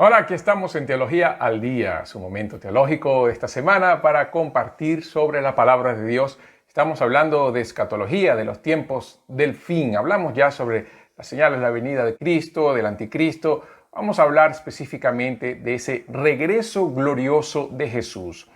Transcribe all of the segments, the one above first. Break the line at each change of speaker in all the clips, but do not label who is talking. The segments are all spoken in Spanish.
Hola, aquí estamos en Teología al Día, su momento teológico de esta semana para compartir sobre la palabra de Dios. Estamos hablando de escatología, de los tiempos del fin. Hablamos ya sobre las señales de la venida de Cristo, del anticristo. Vamos a hablar específicamente de ese regreso glorioso de Jesús.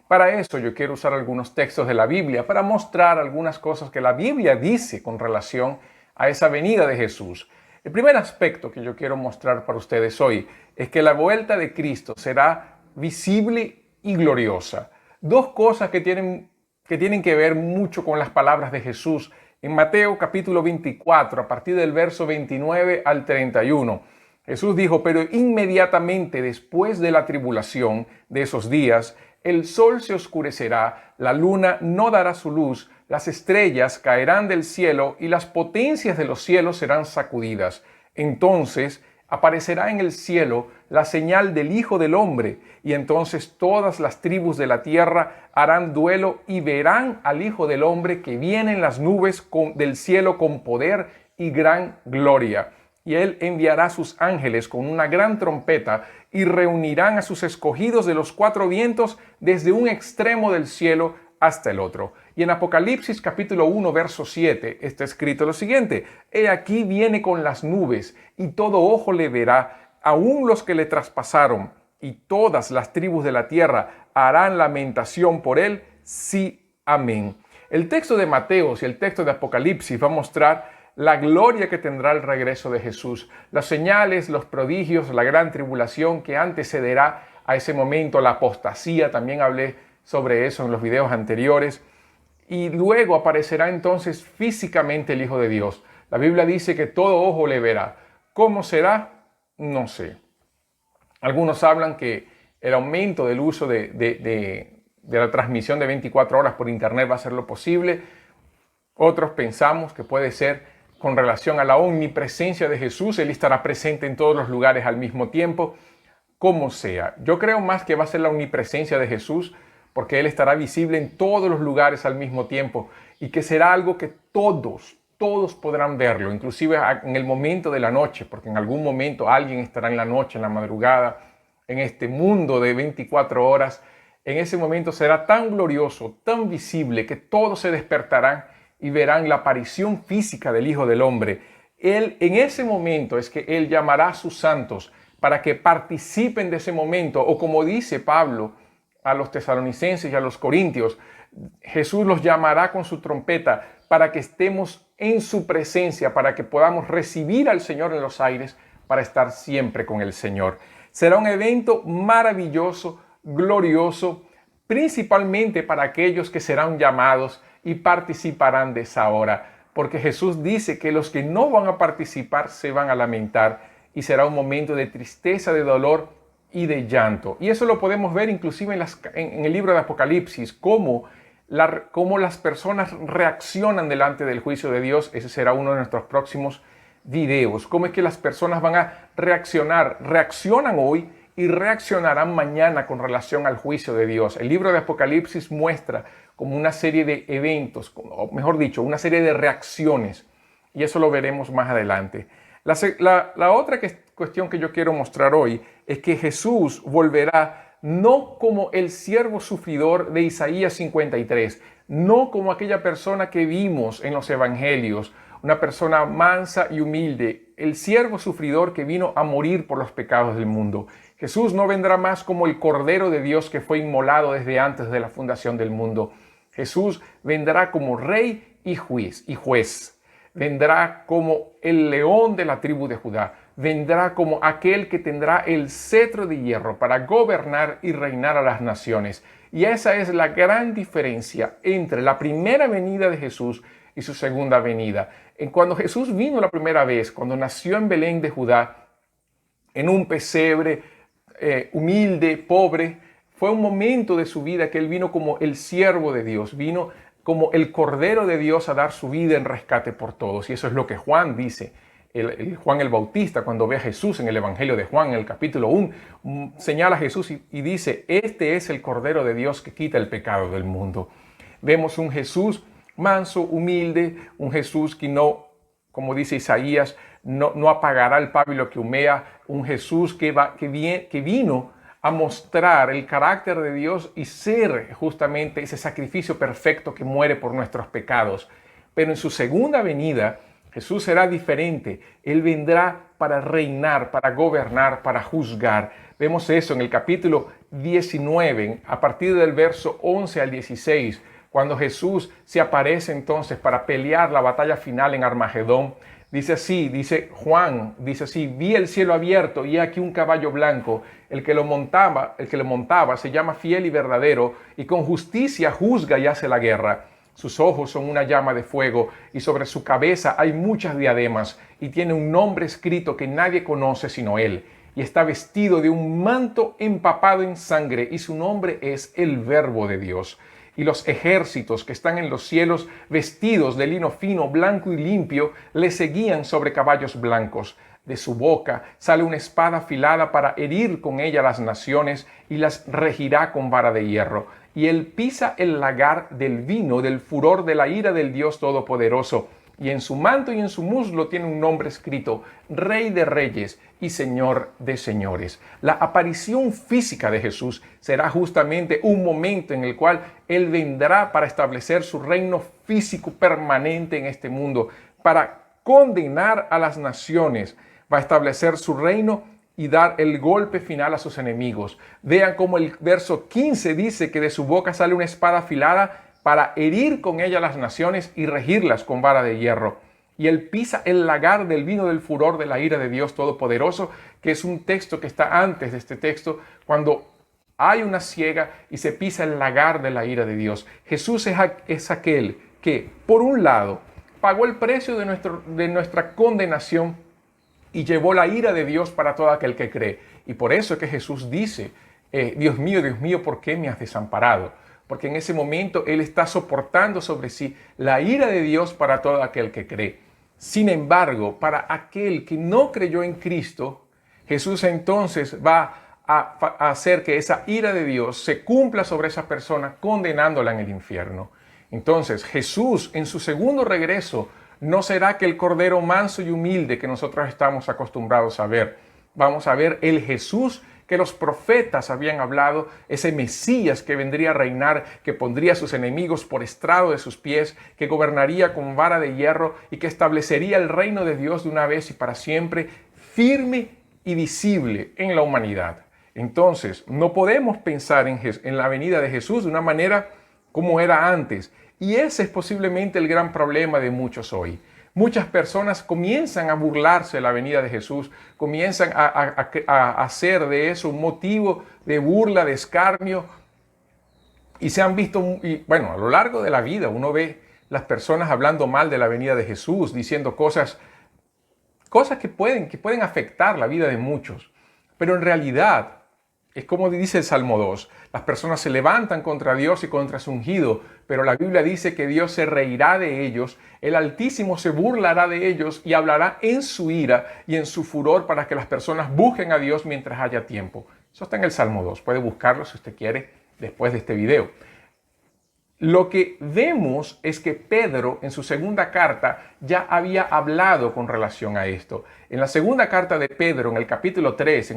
Para eso yo quiero usar algunos textos de la Biblia para mostrar algunas cosas que la Biblia dice con relación a esa venida de Jesús. El primer aspecto que yo quiero mostrar para ustedes hoy es que la vuelta de Cristo será visible y gloriosa. Dos cosas que tienen que ver mucho con las palabras de Jesús en Mateo capítulo 24, a partir del verso 29 al 31. Jesús dijo: pero inmediatamente después de la tribulación de esos días, el sol se oscurecerá, la luna no dará su luz, las estrellas caerán del cielo y las potencias de los cielos serán sacudidas. Entonces aparecerá en el cielo la señal del Hijo del Hombre, y entonces todas las tribus de la tierra harán duelo y verán al Hijo del Hombre que viene en las nubes del cielo con poder y gran gloria. Y él enviará a sus ángeles con una gran trompeta y reunirán a sus escogidos de los cuatro vientos desde un extremo del cielo hasta el otro. Y en Apocalipsis capítulo 1, verso 7 está escrito lo siguiente: He aquí viene con las nubes, y todo ojo le verá, aun los que le traspasaron, y todas las tribus de la tierra harán lamentación por él. Sí, amén. El texto de Mateos y el texto de Apocalipsis va a mostrar la gloria que tendrá el regreso de Jesús, las señales, los prodigios, la gran tribulación que antecederá a ese momento, la apostasía. También hablé sobre eso en los videos anteriores. Y luego aparecerá entonces físicamente el Hijo de Dios. La Biblia dice que todo ojo le verá. ¿Cómo será? No sé. Algunos hablan que el aumento del uso de la transmisión de 24 horas por internet va a ser lo posible. Otros pensamos que puede ser con relación a la omnipresencia de Jesús. Él estará presente en todos los lugares al mismo tiempo. Como sea, yo creo más que va a ser la omnipresencia de Jesús, porque Él estará visible en todos los lugares al mismo tiempo, y que será algo que todos podrán verlo, inclusive en el momento de la noche, porque en algún momento alguien estará en la noche, en la madrugada, en este mundo de 24 horas. En ese momento será tan glorioso, tan visible, que todos se despertarán y verán la aparición física del Hijo del Hombre. Él, en ese momento es que Él llamará a sus santos para que participen de ese momento, o como dice Pablo a los tesalonicenses y a los corintios, Jesús los llamará con su trompeta para que estemos en su presencia, para que podamos recibir al Señor en los aires, para estar siempre con el Señor. Será un evento maravilloso, glorioso, principalmente para aquellos que serán llamados y participarán de esa hora, porque Jesús dice que los que no van a participar se van a lamentar, y será un momento de tristeza, de dolor y de llanto. Y eso lo podemos ver inclusive en el libro de Apocalipsis, cómo las personas reaccionan delante del juicio de Dios. Ese será uno de nuestros próximos videos. Cómo es que las personas van a reaccionar. Reaccionan hoy y reaccionarán mañana con relación al juicio de Dios. El libro de Apocalipsis muestra como una serie de eventos, o mejor dicho, una serie de reacciones. Y eso lo veremos más adelante. La otra cuestión que yo quiero mostrar hoy es que Jesús volverá no como el siervo sufridor de Isaías 53, no como aquella persona que vimos en los evangelios, una persona mansa y humilde, el siervo sufridor que vino a morir por los pecados del mundo. Jesús no vendrá más como el Cordero de Dios que fue inmolado desde antes de la fundación del mundo. Jesús vendrá como Rey y juez. Vendrá como el león de la tribu de Judá. Vendrá como aquel que tendrá el cetro de hierro para gobernar y reinar a las naciones. Y esa es la gran diferencia entre la primera venida de Jesús y su segunda venida. Cuando Jesús vino la primera vez, cuando nació en Belén de Judá, en un pesebre humilde, pobre, fue un momento de su vida que Él vino como el siervo de Dios, vino como el Cordero de Dios a dar su vida en rescate por todos. Y eso es lo que Juan dice. Juan el Bautista, cuando ve a Jesús en el Evangelio de Juan, en el capítulo 1, señala a Jesús y dice: este es el Cordero de Dios que quita el pecado del mundo. Vemos un Jesús manso, humilde, un Jesús que no, como dice Isaías, no apagará el pábilo que humea, un Jesús que vino a mostrar el carácter de Dios y ser justamente ese sacrificio perfecto que muere por nuestros pecados. Pero en su segunda venida, Jesús será diferente. Él vendrá para reinar, para gobernar, para juzgar. Vemos eso en el capítulo 19, a partir del verso 11 al 16, cuando Jesús se aparece entonces para pelear la batalla final en Armagedón. Dice así, dice Juan, dice así: vi el cielo abierto y he aquí un caballo blanco. El que lo montaba se llama Fiel y Verdadero, y con justicia juzga y hace la guerra. Sus ojos son una llama de fuego y sobre su cabeza hay muchas diademas, y tiene un nombre escrito que nadie conoce sino él. Y está vestido de un manto empapado en sangre, y su nombre es el Verbo de Dios. Y los ejércitos que están en los cielos, vestidos de lino fino, blanco y limpio, le seguían sobre caballos blancos. De su boca sale una espada afilada para herir con ella las naciones, y las regirá con vara de hierro. Y él pisa el lagar del vino del furor de la ira del Dios Todopoderoso. Y en su manto y en su muslo tiene un nombre escrito: Rey de Reyes y Señor de Señores. La aparición física de Jesús será justamente un momento en el cual Él vendrá para establecer su reino físico permanente en este mundo, para condenar a las naciones, va a establecer su reino y dar el golpe final a sus enemigos. Vean cómo el verso 15 dice que de su boca sale una espada afilada para herir con ella las naciones y regirlas con vara de hierro. Y él pisa el lagar del vino del furor de la ira de Dios Todopoderoso, que es un texto que está antes de este texto, cuando hay una siega y se pisa el lagar de la ira de Dios. Jesús es aquel que, por un lado, pagó el precio de nuestra condenación y llevó la ira de Dios para todo aquel que cree. Y por eso es que Jesús dice: Dios mío, ¿por qué me has desamparado? Porque en ese momento Él está soportando sobre sí la ira de Dios para todo aquel que cree. Sin embargo, para aquel que no creyó en Cristo, Jesús entonces va a hacer que esa ira de Dios se cumpla sobre esa persona, condenándola en el infierno. Entonces, Jesús en su segundo regreso no será aquel cordero manso y humilde que nosotros estamos acostumbrados a ver. Vamos a ver el Jesús que los profetas habían hablado, ese Mesías que vendría a reinar, que pondría a sus enemigos por estrado de sus pies, que gobernaría con vara de hierro y que establecería el reino de Dios de una vez y para siempre, firme y visible en la humanidad. Entonces, no podemos pensar en la venida de Jesús de una manera como era antes. Y ese es posiblemente el gran problema de muchos hoy. Muchas personas comienzan a burlarse de la venida de Jesús, comienzan a hacer de eso un motivo de burla, de escarnio, y se han visto, a lo largo de la vida uno ve las personas hablando mal de la venida de Jesús, diciendo cosas que pueden afectar la vida de muchos, pero en realidad es como dice el Salmo 2, las personas se levantan contra Dios y contra su ungido, pero la Biblia dice que Dios se reirá de ellos, el Altísimo se burlará de ellos y hablará en su ira y en su furor para que las personas busquen a Dios mientras haya tiempo. Eso está en el Salmo 2, puede buscarlo si usted quiere después de este video. Lo que vemos es que Pedro en su segunda carta ya había hablado con relación a esto. En la segunda carta de Pedro, en el capítulo 3,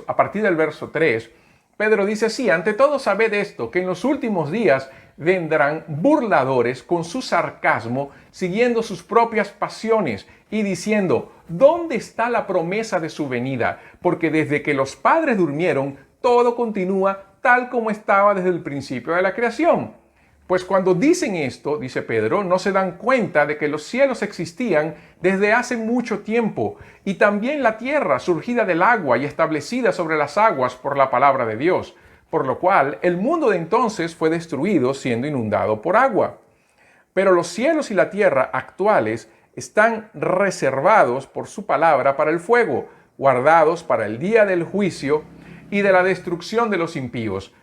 a partir del verso 3, Pedro dice así: ante todo sabed esto, que en los últimos días vendrán burladores con su sarcasmo, siguiendo sus propias pasiones y diciendo: ¿dónde está la promesa de su venida? Porque desde que los padres durmieron, todo continúa tal como estaba desde el principio de la creación. Pues cuando dicen esto, dice Pedro, no se dan cuenta de que los cielos existían desde hace mucho tiempo, y también la tierra surgida del agua y establecida sobre las aguas por la palabra de Dios, por lo cual el mundo de entonces fue destruido siendo inundado por agua. Pero los cielos y la tierra actuales están reservados por su palabra para el fuego, guardados para el día del juicio y de la destrucción de los impíos.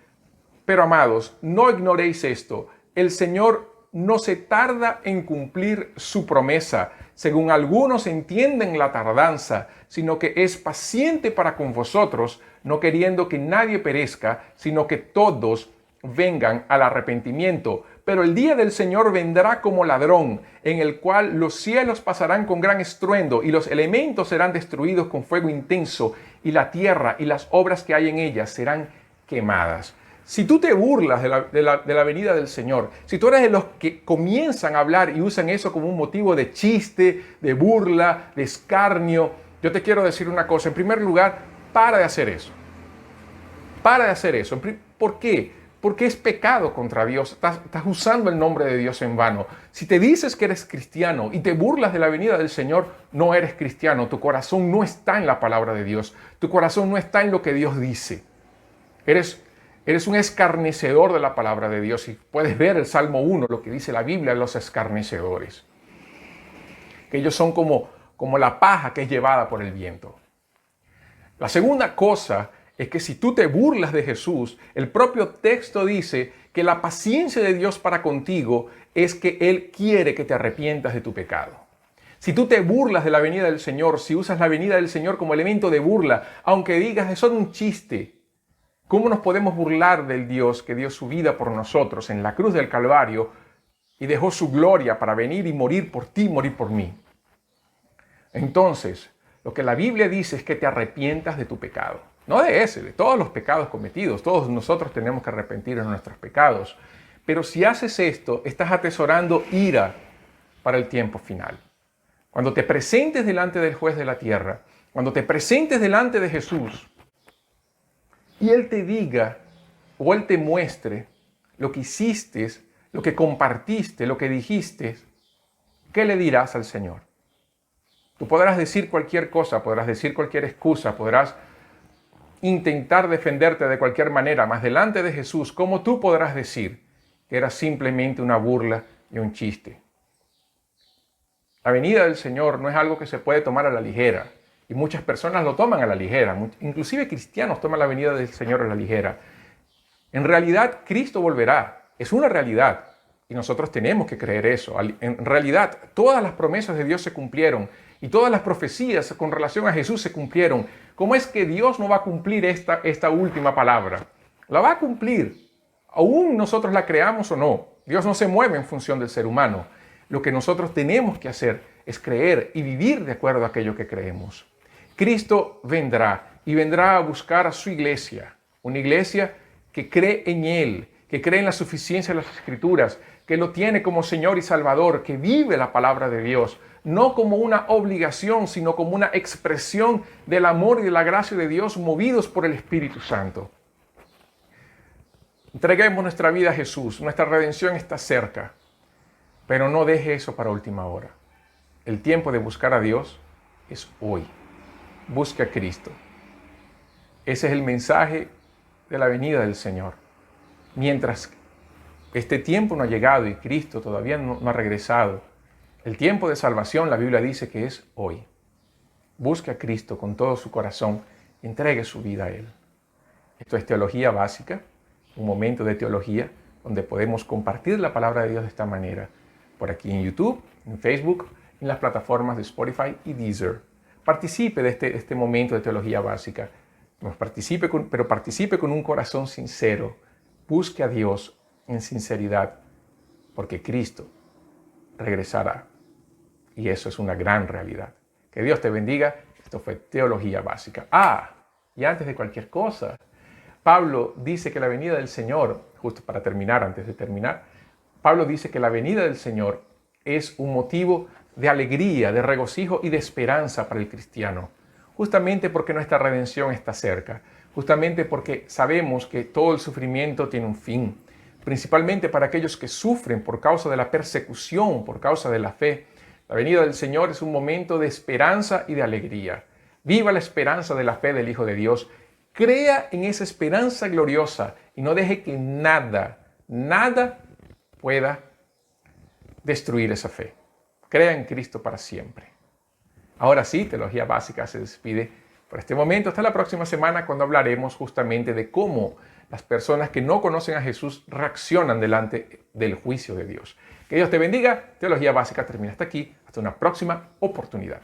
Pero amados, no ignoréis esto: el Señor no se tarda en cumplir su promesa, según algunos entienden la tardanza, sino que es paciente para con vosotros, no queriendo que nadie perezca, sino que todos vengan al arrepentimiento. Pero el día del Señor vendrá como ladrón, en el cual los cielos pasarán con gran estruendo y los elementos serán destruidos con fuego intenso y la tierra y las obras que hay en ella serán quemadas. Si tú te burlas de la venida del Señor, si tú eres de los que comienzan a hablar y usan eso como un motivo de chiste, de burla, de escarnio, yo te quiero decir una cosa. En primer lugar, para de hacer eso. Para de hacer eso. ¿Por qué? Porque es pecado contra Dios. Estás usando el nombre de Dios en vano. Si te dices que eres cristiano y te burlas de la venida del Señor, no eres cristiano. Tu corazón no está en la palabra de Dios. Tu corazón no está en lo que Dios dice. Eres un escarnecedor de la palabra de Dios. Y puedes ver el Salmo 1, lo que dice la Biblia de los escarnecedores. Que ellos son como la paja que es llevada por el viento. La segunda cosa es que si tú te burlas de Jesús, el propio texto dice que la paciencia de Dios para contigo es que Él quiere que te arrepientas de tu pecado. Si tú te burlas de la venida del Señor, si usas la venida del Señor como elemento de burla, aunque digas eso es un chiste, ¿cómo nos podemos burlar del Dios que dio su vida por nosotros en la cruz del Calvario y dejó su gloria para venir y morir por ti, morir por mí? Entonces, lo que la Biblia dice es que te arrepientas de tu pecado. No de ese, de todos los pecados cometidos. Todos nosotros tenemos que arrepentir de nuestros pecados. Pero si haces esto, estás atesorando ira para el tiempo final. Cuando te presentes delante del juez de la tierra, cuando te presentes delante de Jesús y Él te diga o Él te muestre lo que hiciste, lo que compartiste, lo que dijiste, ¿qué le dirás al Señor? Tú podrás decir cualquier cosa, podrás decir cualquier excusa, podrás intentar defenderte de cualquier manera, mas delante de Jesús, ¿cómo tú podrás decir que era simplemente una burla y un chiste? La venida del Señor no es algo que se puede tomar a la ligera, y muchas personas lo toman a la ligera, inclusive cristianos toman la venida del Señor a la ligera. En realidad, Cristo volverá, es una realidad, y nosotros tenemos que creer eso. En realidad, todas las promesas de Dios se cumplieron, y todas las profecías con relación a Jesús se cumplieron. ¿Cómo es que Dios no va a cumplir esta última palabra? La va a cumplir, aún nosotros la creamos o no. Dios no se mueve en función del ser humano. Lo que nosotros tenemos que hacer es creer y vivir de acuerdo a aquello que creemos. Cristo vendrá y vendrá a buscar a su iglesia, una iglesia que cree en Él, que cree en la suficiencia de las Escrituras, que lo tiene como Señor y Salvador, que vive la palabra de Dios, no como una obligación, sino como una expresión del amor y de la gracia de Dios movidos por el Espíritu Santo. Entreguemos nuestra vida a Jesús, nuestra redención está cerca, pero no deje eso para última hora. El tiempo de buscar a Dios es hoy. Busque a Cristo. Ese es el mensaje de la venida del Señor. Mientras este tiempo no ha llegado y Cristo todavía no ha regresado, el tiempo de salvación, la Biblia dice que es hoy. Busque a Cristo con todo su corazón y entregue su vida a Él. Esto es Teología Básica, un momento de teología donde podemos compartir la palabra de Dios de esta manera. Por aquí en YouTube, en Facebook, en las plataformas de Spotify y Deezer. Participe de este momento de Teología Básica. Pero participe con un corazón sincero. Busque a Dios en sinceridad, porque Cristo regresará. Y eso es una gran realidad. Que Dios te bendiga. Esto fue Teología Básica. Y antes de cualquier cosa, Pablo dice que la venida del Señor, justo para terminar, antes de terminar, Pablo dice que la venida del Señor es un motivo de alegría, de regocijo y de esperanza para el cristiano. Justamente porque nuestra redención está cerca. Justamente porque sabemos que todo el sufrimiento tiene un fin. Principalmente para aquellos que sufren por causa de la persecución, por causa de la fe. La venida del Señor es un momento de esperanza y de alegría. Viva la esperanza de la fe del Hijo de Dios. Crea en esa esperanza gloriosa y no deje que nada pueda destruir esa fe. Crea en Cristo para siempre. Ahora sí, Teología Básica se despide por este momento. Hasta la próxima semana cuando hablaremos justamente de cómo las personas que no conocen a Jesús reaccionan delante del juicio de Dios. Que Dios te bendiga. Teología Básica termina hasta aquí. Hasta una próxima oportunidad.